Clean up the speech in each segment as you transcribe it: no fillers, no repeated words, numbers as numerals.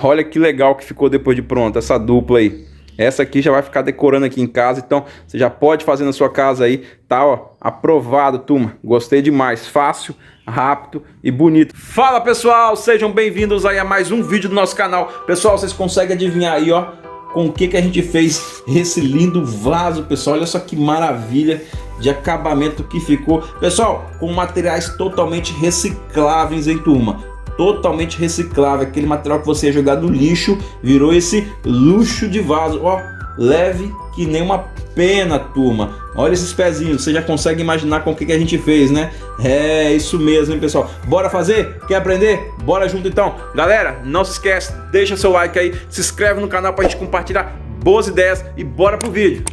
Olha que legal que ficou depois de pronto essa dupla aí. Essa aqui já vai ficar decorando aqui em casa, então você já pode fazer na sua casa aí, tá, ó, aprovado, turma. Gostei demais, fácil, rápido e bonito. Fala, pessoal, sejam bem-vindos aí a mais um vídeo do nosso canal. Pessoal, vocês conseguem adivinhar aí, ó, com o que a gente fez esse lindo vaso, pessoal? Olha só que maravilha de acabamento que ficou. Pessoal, com materiais totalmente recicláveis, hein, turma? Totalmente reciclável, aquele material que você ia jogar no lixo, virou esse luxo de vaso, ó, leve que nem uma pena, turma. Olha esses pezinhos, você já consegue imaginar com o que a gente fez, né? É isso mesmo, hein, pessoal? Bora fazer? Quer aprender? Bora junto então. Galera, não se esquece, deixa seu like aí, se inscreve no canal pra gente compartilhar boas ideias e bora pro vídeo.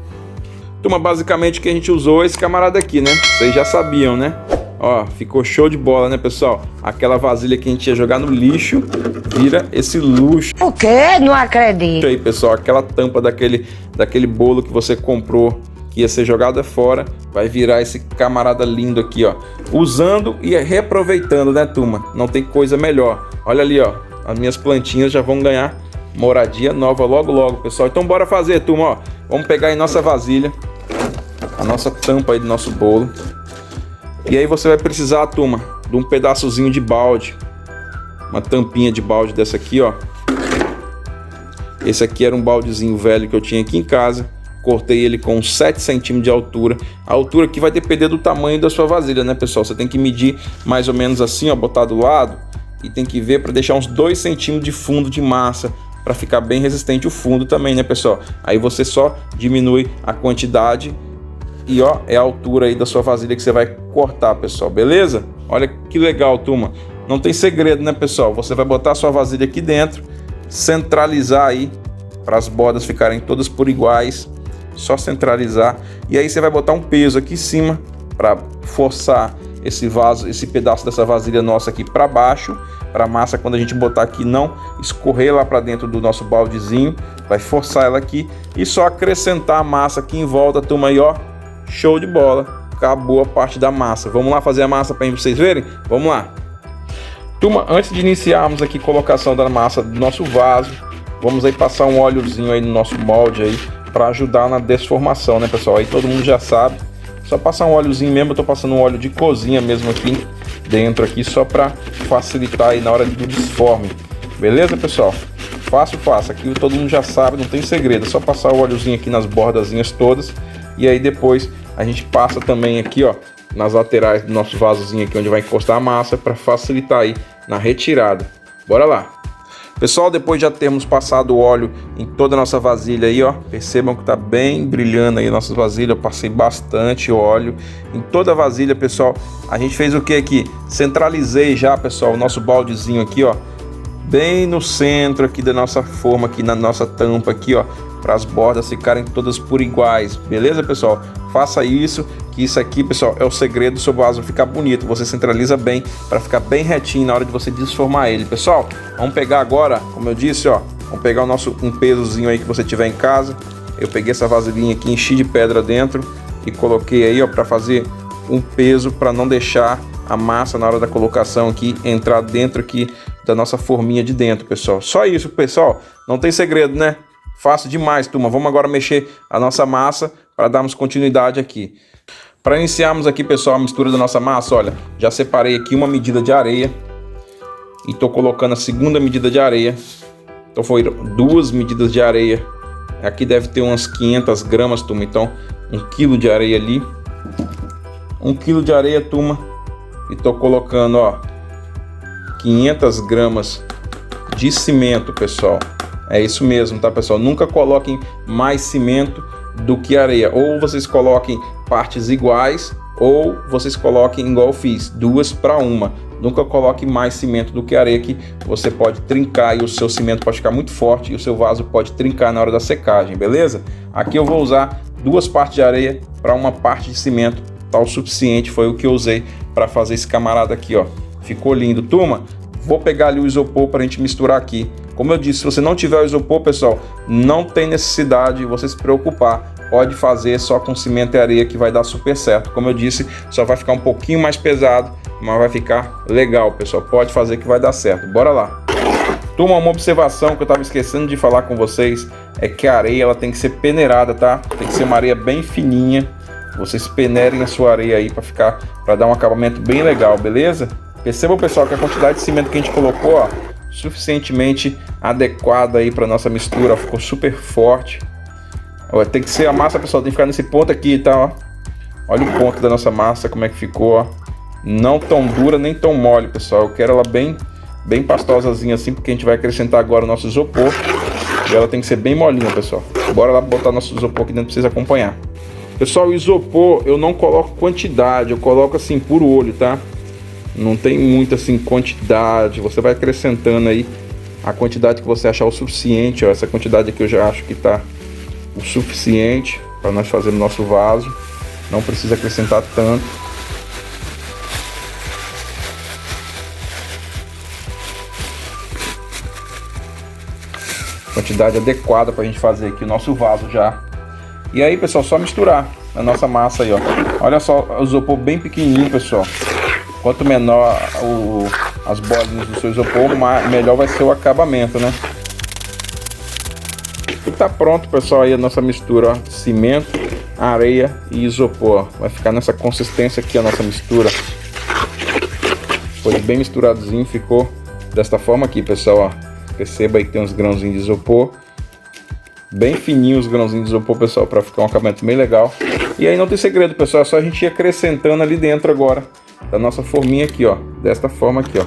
Turma, basicamente que a gente usou esse camarada aqui, né? Vocês já sabiam, né? Ó, ficou show de bola, né, pessoal? Aquela vasilha que a gente ia jogar no lixo vira esse luxo. O quê? Não acredito. Aí, pessoal, aquela tampa daquele bolo que você comprou, que ia ser jogada fora, vai virar esse camarada lindo aqui, ó. Usando e reaproveitando, né, turma? Não tem coisa melhor. Olha ali, ó. As minhas plantinhas já vão ganhar moradia nova logo, logo, pessoal. Então, bora fazer, turma, ó. Vamos pegar aí nossa vasilha, a nossa tampa aí do nosso bolo. E aí você vai precisar, turma, de um pedaçozinho de balde, uma tampinha de balde dessa aqui, ó. Esse aqui era um baldezinho velho que eu tinha aqui em casa. Cortei ele com 7 centímetros de altura. A altura aqui vai depender do tamanho da sua vasilha, né, pessoal? Você tem que medir mais ou menos assim, ó, botar do lado. E tem que ver para deixar uns 2 centímetros de fundo de massa, para ficar bem resistente o fundo também, né, pessoal? Aí você só diminui a quantidade. E ó, é a altura aí da sua vasilha que você vai cortar, pessoal, beleza? Olha que legal, turma. Não tem segredo, né, pessoal? Você vai botar a sua vasilha aqui dentro, centralizar aí, para as bordas ficarem todas por iguais. Só centralizar. E aí você vai botar um peso aqui em cima, para forçar esse vaso, esse pedaço dessa vasilha nossa aqui para baixo, para a massa, quando a gente botar aqui, não escorrer lá para dentro do nosso baldezinho. Vai forçar ela aqui e só acrescentar a massa aqui em volta, turma, aí, ó. Show de bola, acabou a parte da massa. Vamos lá fazer a massa para vocês verem? Vamos lá. Turma, antes de iniciarmos aqui a colocação da massa do nosso vaso, vamos aí passar um óleozinho aí no nosso molde aí, para ajudar na desformação, né, pessoal? Aí todo mundo já sabe, só passar um óleozinho mesmo. Eu tô passando um óleo de cozinha mesmo aqui dentro aqui, só para facilitar aí na hora do desforme. Beleza, pessoal? Fácil, aqui todo mundo já sabe, não tem segredo, é só passar o óleozinho aqui nas bordazinhas todas. E aí depois a gente passa também aqui, ó, nas laterais do nosso vasozinho aqui, onde vai encostar a massa, para facilitar aí na retirada. Bora lá. Pessoal, depois de já termos passado o óleo em toda a nossa vasilha aí, ó, percebam que tá bem brilhando aí a nossa vasilha. Eu passei bastante óleo em toda a vasilha, pessoal. A gente fez o que aqui? Centralizei já, pessoal, o nosso baldezinho aqui, ó, bem no centro aqui da nossa forma, aqui na nossa tampa aqui, ó, para as bordas ficarem todas por iguais, beleza, pessoal? Faça isso, que isso aqui, pessoal, é o segredo do seu vaso ficar bonito. Você centraliza bem para ficar bem retinho na hora de você desformar ele. Pessoal, vamos pegar agora, como eu disse, ó, vamos pegar um pesozinho aí que você tiver em casa. Eu peguei essa vasilhinha aqui, enchi de pedra dentro e coloquei aí, ó, para fazer um peso, para não deixar a massa na hora da colocação aqui entrar dentro aqui da nossa forminha de dentro, pessoal. Só isso, pessoal, não tem segredo, né? Fácil demais, turma. Vamos agora mexer a nossa massa para darmos continuidade aqui. Para iniciarmos aqui, pessoal, a mistura da nossa massa, olha, já separei aqui uma medida de areia e tô colocando a segunda medida de areia. Então foi 2 medidas de areia. Aqui deve ter umas 500 gramas, turma. Então 1 quilo de areia ali. 1 quilo de areia, turma. E tô colocando, ó, 500 gramas de cimento, pessoal. É isso mesmo, tá, pessoal? Nunca coloquem mais cimento do que areia. Ou vocês coloquem partes iguais, ou vocês coloquem igual eu fiz, 2 para 1. Nunca coloque mais cimento do que areia, que você pode trincar e o seu cimento pode ficar muito forte e o seu vaso pode trincar na hora da secagem, beleza? Aqui eu vou usar 2 partes de areia para 1 parte de cimento, tá o suficiente. Foi o que eu usei para fazer esse camarada aqui, ó. Ficou lindo, turma. Vou pegar ali o isopor para a gente misturar aqui. Como eu disse, se você não tiver o isopor, pessoal, não tem necessidade de você se preocupar. Pode fazer só com cimento e areia que vai dar super certo. Como eu disse, só vai ficar um pouquinho mais pesado, mas vai ficar legal, pessoal. Pode fazer que vai dar certo. Bora lá. Turma, uma observação que eu estava esquecendo de falar com vocês é que a areia ela tem que ser peneirada, tá? Tem que ser uma areia bem fininha. Vocês peneirem a sua areia aí para dar um acabamento bem legal, beleza? Percebam, pessoal, que a quantidade de cimento que a gente colocou, ó, suficientemente adequada aí para nossa mistura, ó, ficou super forte. Ó, tem que ser a massa, pessoal, tem que ficar nesse ponto aqui, tá? Ó. Olha o ponto da nossa massa, como é que ficou, ó. Não tão dura nem tão mole, pessoal. Eu quero ela bem pastosazinha assim, porque a gente vai acrescentar agora o nosso isopor. E ela tem que ser bem molinha, pessoal. Bora lá botar nosso isopor aqui dentro pra vocês acompanhar. Pessoal, o isopor eu não coloco quantidade, eu coloco assim por olho, tá? Não tem muita assim quantidade. Você vai acrescentando aí a quantidade que você achar o suficiente, ó. Essa quantidade aqui eu já acho que tá o suficiente para nós fazermos nosso vaso. Não precisa acrescentar tanto. Quantidade adequada para a gente fazer aqui o nosso vaso já. E aí, pessoal, só misturar a nossa massa aí, ó. Olha só, o isopor bem pequenininho, pessoal. Quanto menor as bolinhas do seu isopor, melhor vai ser o acabamento, né? E tá pronto, pessoal, aí a nossa mistura, ó. Cimento, areia e isopor. Vai ficar nessa consistência aqui a nossa mistura. Foi bem misturadozinho, ficou desta forma aqui, pessoal, ó. Perceba aí que tem uns grãozinhos de isopor. Bem fininhos os grãozinhos de isopor, pessoal, para ficar um acabamento bem legal. E aí não tem segredo, pessoal, é só a gente ir acrescentando ali dentro agora da nossa forminha aqui, ó. Desta forma aqui, ó.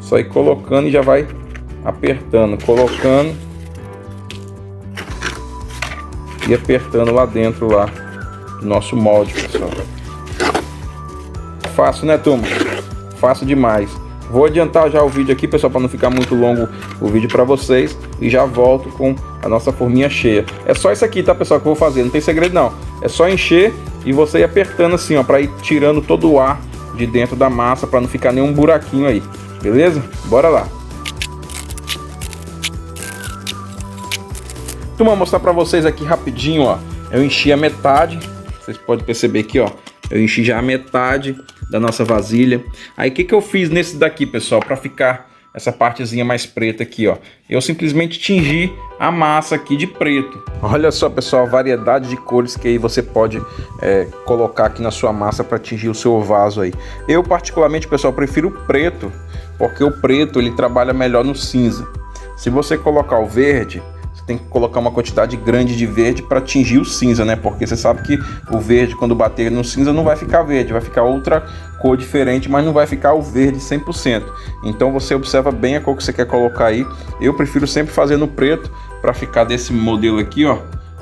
Só ir colocando e já vai apertando, colocando e apertando lá dentro lá do nosso molde, pessoal. Fácil, né, turma? Fácil demais. Vou adiantar já o vídeo aqui, pessoal, para não ficar muito longo o vídeo para vocês. E já volto com a nossa forminha cheia. É só isso aqui, tá, pessoal, que eu vou fazer. Não tem segredo, não. É só encher e você ir apertando assim, ó, para ir tirando todo o ar de dentro da massa, para não ficar nenhum buraquinho aí. Beleza? Bora lá. Então, vou mostrar para vocês aqui rapidinho, ó. Eu enchi a metade. Vocês podem perceber aqui, ó. Eu enchi já a metade da nossa vasilha. Aí o que eu fiz nesse daqui, pessoal, para ficar essa partezinha mais preta aqui, ó? Eu simplesmente tingi a massa aqui de preto. Olha só, pessoal, a variedade de cores que aí você pode colocar aqui na sua massa para tingir o seu vaso aí. Eu particularmente, pessoal, prefiro o preto, porque o preto ele trabalha melhor no cinza. Se você colocar o verde, tem que colocar uma quantidade grande de verde para atingir o cinza, né? Porque você sabe que o verde, quando bater no cinza, não vai ficar verde, vai ficar outra cor diferente, mas não vai ficar o verde 100%. Então você observa bem a cor que você quer colocar aí. Eu prefiro sempre fazer no preto para ficar desse modelo aqui, ó.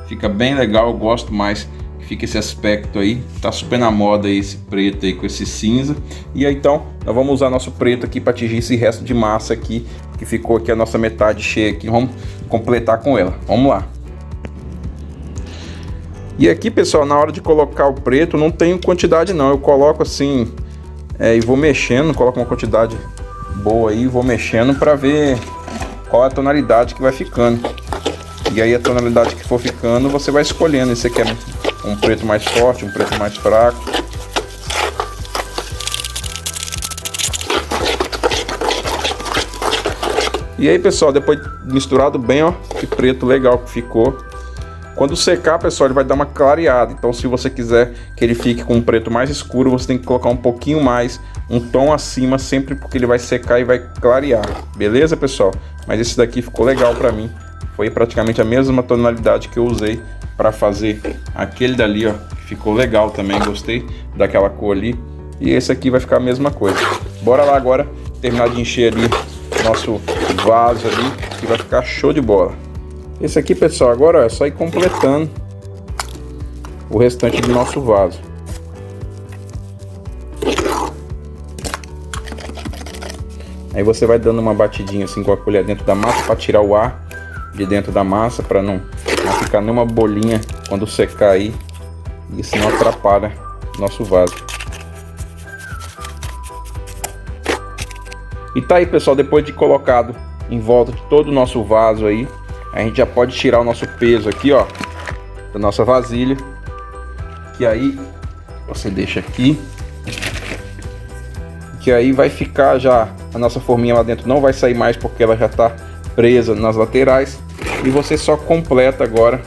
Fica bem legal, eu gosto mais que fica esse aspecto aí. Tá super na moda aí esse preto aí com esse cinza. E aí então, nós vamos usar nosso preto aqui para atingir esse resto de massa aqui, que ficou aqui a nossa metade cheia aqui. Vamos completar com ela. Vamos lá. E aqui, pessoal, na hora de colocar o preto, não tenho quantidade não. Eu coloco assim e vou mexendo, coloco uma quantidade boa aí, vou mexendo para ver qual é a tonalidade que vai ficando. E aí a tonalidade que for ficando, você vai escolhendo. Esse aqui é um preto mais forte, um preto mais fraco. E aí, pessoal, depois misturado bem, ó, que preto legal que ficou. Quando secar, pessoal, ele vai dar uma clareada. Então, se você quiser que ele fique com um preto mais escuro, você tem que colocar um pouquinho mais, um tom acima, sempre porque ele vai secar e vai clarear. Beleza, pessoal? Mas esse daqui ficou legal pra mim. Foi praticamente a mesma tonalidade que eu usei para fazer aquele dali, ó. Ficou legal também, gostei daquela cor ali. E esse aqui vai ficar a mesma coisa. Bora lá agora terminar de encher ali nosso vaso ali, que vai ficar show de bola. Esse aqui, pessoal, agora ó, é só ir completando o restante do nosso vaso. Aí você vai dando uma batidinha assim com a colher dentro da massa para tirar o ar de dentro da massa, para não ficar nenhuma bolinha quando secar aí, e isso não atrapalha nosso vaso. E tá aí, pessoal, depois de colocado em volta de todo o nosso vaso aí, a gente já pode tirar o nosso peso aqui, ó, da nossa vasilha, que aí você deixa aqui, que aí vai ficar já a nossa forminha lá dentro não vai sair mais porque ela já está presa nas laterais. E você só completa agora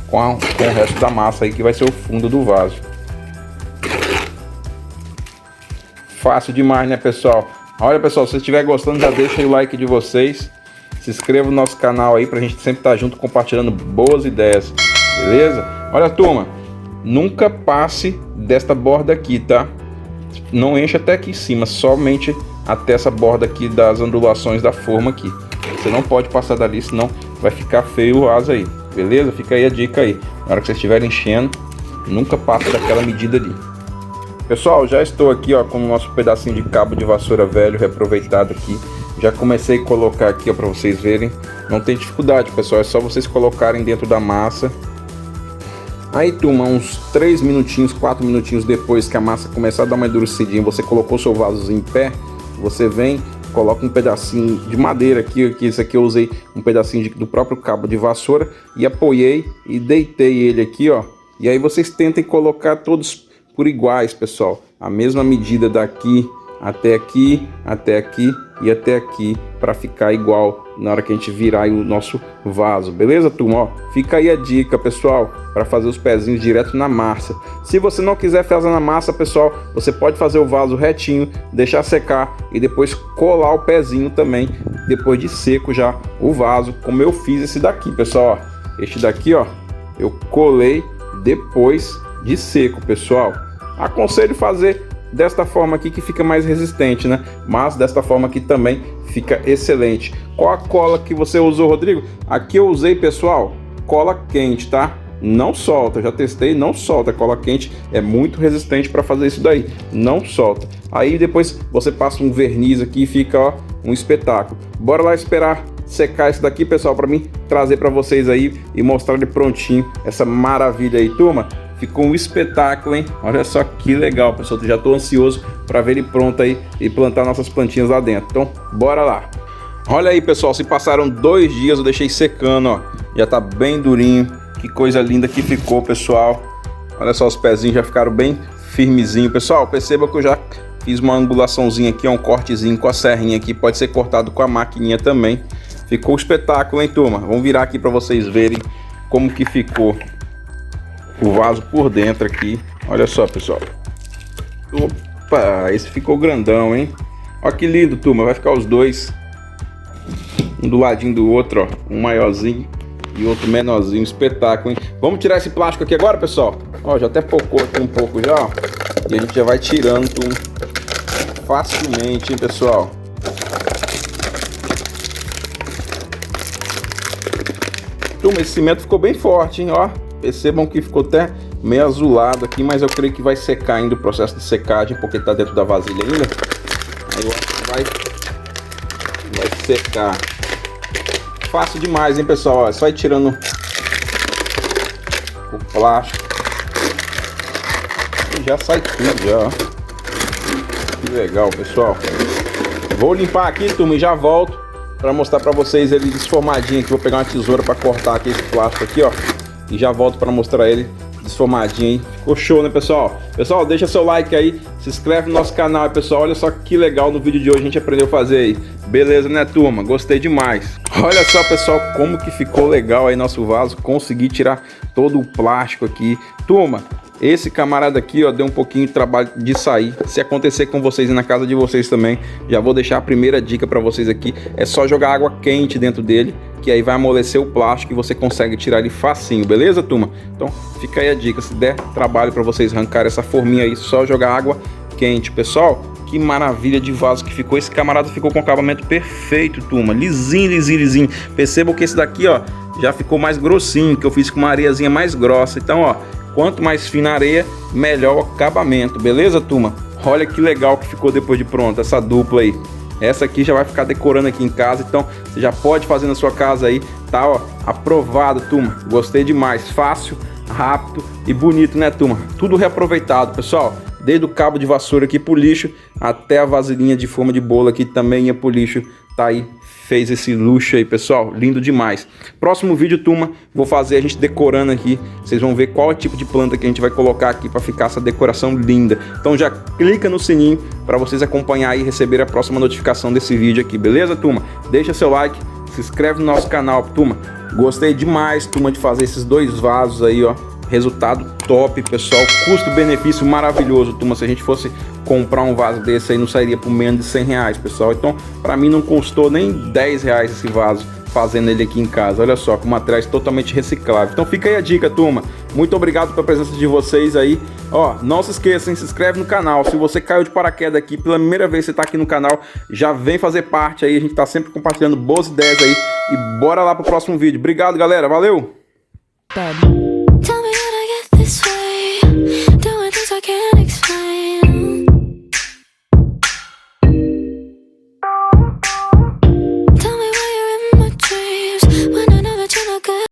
com o resto da massa aí, que vai ser o fundo do vaso. Fácil demais, né, pessoal? Olha, pessoal, se vocês estiverem gostando, já deixa aí o like de vocês. Se inscreva no nosso canal aí pra gente sempre estar junto compartilhando boas ideias, beleza? Olha, turma, nunca passe desta borda aqui, tá? Não enche até aqui em cima, somente até essa borda aqui das ondulações da forma aqui. Você não pode passar dali, senão vai ficar feio o vaso aí, beleza? Fica aí a dica aí. Na hora que vocês estiverem enchendo, nunca passe daquela medida ali. Pessoal, já estou aqui, ó, com o nosso pedacinho de cabo de vassoura velho reaproveitado aqui. Já comecei a colocar aqui, ó, para vocês verem. Não tem dificuldade, pessoal, é só vocês colocarem dentro da massa. Aí, turma, uns 3 minutinhos, 4 minutinhos depois que a massa começar a dar uma endurecidinha, você colocou seu vaso em pé, você vem, coloca um pedacinho de madeira aqui, que isso aqui eu usei um pedacinho do próprio cabo de vassoura e apoiei e deitei ele aqui, ó. E aí vocês tentem colocar todos por iguais, pessoal, a mesma medida daqui até aqui e até aqui, para ficar igual na hora que a gente virar aí o nosso vaso, beleza, turma? Ó, fica aí a dica, pessoal, para fazer os pezinhos direto na massa. Se você não quiser fazer na massa, pessoal, você pode fazer o vaso retinho, deixar secar e depois colar o pezinho também, depois de seco já o vaso, como eu fiz esse daqui, pessoal, ó. Este daqui, ó, eu colei depois de seco, pessoal. Aconselho fazer desta forma aqui, que fica mais resistente, né? Mas desta forma aqui também fica excelente. Qual a cola que você usou, Rodrigo? Aqui eu usei, pessoal, cola quente, tá? Não solta, já testei, não solta. A cola quente é muito resistente para fazer isso daí, não solta. Aí depois você passa um verniz aqui e fica, ó, um espetáculo. Bora lá esperar secar isso daqui, pessoal, para mim trazer para vocês aí e mostrar ele prontinho, essa maravilha aí, turma. Ficou um espetáculo, hein? Olha só que legal, pessoal. Já estou ansioso para ver ele pronto aí e plantar nossas plantinhas lá dentro. Então, bora lá. Olha aí, pessoal, se passaram 2 dias, eu deixei secando, ó. Já tá bem durinho. Que coisa linda que ficou, pessoal. Olha só, os pezinhos já ficaram bem firmezinhos. Pessoal, perceba que eu já fiz uma angulaçãozinha aqui, um cortezinho com a serrinha aqui. Pode ser cortado com a maquininha também. Ficou um espetáculo, hein, turma? Vamos virar aqui para vocês verem como que ficou o vaso por dentro aqui. Olha só, pessoal. Opa, esse ficou grandão, hein? Olha que lindo, turma. Vai ficar os dois, um do ladinho do outro, ó. Um maiorzinho e outro menorzinho. Espetáculo, hein? Vamos tirar esse plástico aqui agora, pessoal. Ó, já até pocou aqui um pouco já, ó. E a gente já vai tirando, turma, facilmente, hein, pessoal. Turma, esse cimento ficou bem forte, hein, ó. Percebam que ficou até meio azulado aqui, mas eu creio que vai secar ainda o processo de secagem, porque está dentro da vasilha ainda. Aí eu acho que vai secar. Fácil demais, hein, pessoal? Ó, é só ir tirando o plástico e já sai tudo, já, ó. Que legal, pessoal. Vou limpar aqui, turma, e já volto para mostrar para vocês ele desformadinho aqui. Vou pegar uma tesoura para cortar aqui esse plástico aqui, ó. E já volto para mostrar ele desformadinho, hein? Ficou show, né, pessoal? Pessoal, deixa seu like aí, se inscreve no nosso canal, pessoal. Olha só que legal, no vídeo de hoje a gente aprendeu a fazer aí. Beleza, né, turma? Gostei demais. Olha só, pessoal, como que ficou legal aí nosso vaso. Consegui tirar todo o plástico aqui. Turma, esse camarada aqui, ó, deu um pouquinho de trabalho de sair. Se acontecer com vocês e na casa de vocês também, já vou deixar a primeira dica para vocês aqui. É só jogar água quente dentro dele, que aí vai amolecer o plástico e você consegue tirar ele facinho, beleza, turma? Então fica aí a dica, se der trabalho para vocês arrancar essa forminha aí, só jogar água quente. Pessoal, que maravilha de vaso que ficou. Esse camarada ficou com acabamento perfeito, turma. Lisinho, lisinho, lisinho. Percebam que esse daqui, ó, já ficou mais grossinho, que eu fiz com uma areiazinha mais grossa. Então, ó, quanto mais fina a areia, melhor o acabamento, beleza, turma? Olha que legal que ficou depois de pronto, essa dupla aí. Essa aqui já vai ficar decorando aqui em casa, então você já pode fazer na sua casa aí, tá, ó, aprovado, turma. Gostei demais, fácil, rápido e bonito, né, turma? Tudo reaproveitado, pessoal. Desde o cabo de vassoura aqui pro lixo, até a vasilhinha de forma de bolo aqui também ia pro lixo. Tá aí fez esse luxo aí, pessoal. Lindo demais. Próximo vídeo, turma, vou fazer a gente decorando aqui. Vocês vão ver qual é o tipo de planta que a gente vai colocar aqui para ficar essa decoração linda. Então já clica no sininho para vocês acompanhar e receber a próxima notificação desse vídeo aqui, beleza, turma? Deixa seu like, se inscreve no nosso canal, turma. Gostei demais, turma, de fazer esses 2 vasos aí, ó. Resultado top, pessoal. Custo-benefício maravilhoso, turma. Se a gente fosse comprar um vaso desse aí, não sairia por menos de 100 reais, pessoal. Então, para mim, não custou nem 10 reais esse vaso, fazendo ele aqui em casa. Olha só, com materiais totalmente recicláveis. Então, fica aí a dica, turma. Muito obrigado pela presença de vocês aí. Ó, não se esqueçam, se inscreve no canal. Se você caiu de paraquedas aqui, pela primeira vez você tá aqui no canal, já vem fazer parte aí. A gente tá sempre compartilhando boas ideias aí. E bora lá pro próximo vídeo. Obrigado, galera. Valeu!